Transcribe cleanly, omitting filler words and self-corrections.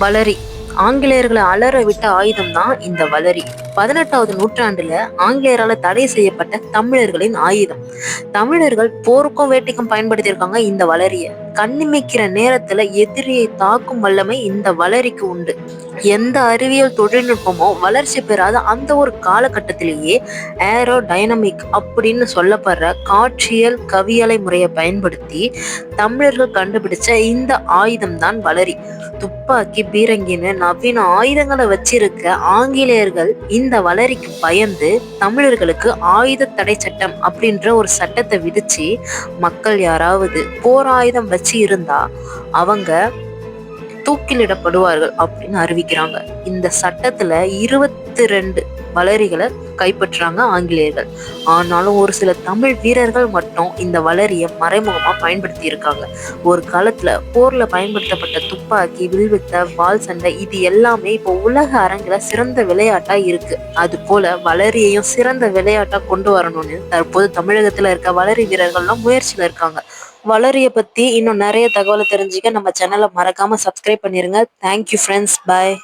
வளரி. ஆங்கிலேயர்களை அலற விட்ட ஆயுதம் தான் இந்த வளரி. 18வது நூற்றாண்டுல ஆங்கிலேயரால தடை செய்யப்பட்ட தமிழர்களின் ஆயுதம். தமிழர்கள் போருக்கும் வேட்டைக்கும் பயன்படுத்தியிருக்காங்க இந்த வளரிய. கண்ணிமைக்கிற நேரத்துல எதிரியை தாக்கும் வல்லமை இந்த வளரிக்கு உண்டு. எந்த அறிவியல் தொழில்நுட்பமோ வளர்ச்சி பெறாத அந்த ஒரு காலகட்டத்திலேயே ஏரோ டைனமிக் அப்படின்னு சொல்லப்படுற காட்சியல் கவியலை முறையை பயன்படுத்தி தமிழர்கள் கண்டுபிடிச்ச இந்த ஆயுதம் தான் வளரி. துப்பாக்கி பீரங்கின்னு நவீன ஆயுதங்களை வச்சிருக்க ஆங்கிலேயர்கள் இந்த வளரிக்கு பயந்து தமிழர்களுக்கு ஆயுத தடை சட்டம் அப்படின்ற ஒரு சட்டத்தை விதிச்சு மக்கள் யாராவது போர் ஆயுதம் வச்சு இருந்தா அவங்க தூக்கிலிடப்படுவார்கள் அப்படின்னு அறிவிக்கிறாங்க. இந்த சட்டத்துல 22 வளரிகளை கைப்பற்றாங்க ஆங்கிலேயர்கள். ஆனாலும் ஒரு சில தமிழ் வீரர்கள் மட்டும் இந்த வளரிய மறைமுகமா பயன்படுத்தி இருக்காங்க. ஒரு காலத்துல போர்ல பயன்படுத்தப்பட்ட துப்பாக்கி, வில்வித்தை, வாள் சண்டை இது எல்லாமே இப்போ உலக அரங்குல சிறந்த விளையாட்டா இருக்கு. அது போல வளரியையும் சிறந்த விளையாட்டா கொண்டு வரணும்னு தற்போது தமிழகத்துல இருக்க வளரி வீரர்கள்லாம் முயற்சியில இருக்காங்க. வளரிய பத்தி இன்னும் நிறைய தகவலை தெரிஞ்சுக்க நம்ம சேனலை மறக்காம சப்ஸ்கிரைப் பண்ணிருங்க. Thank you friends. பாய்.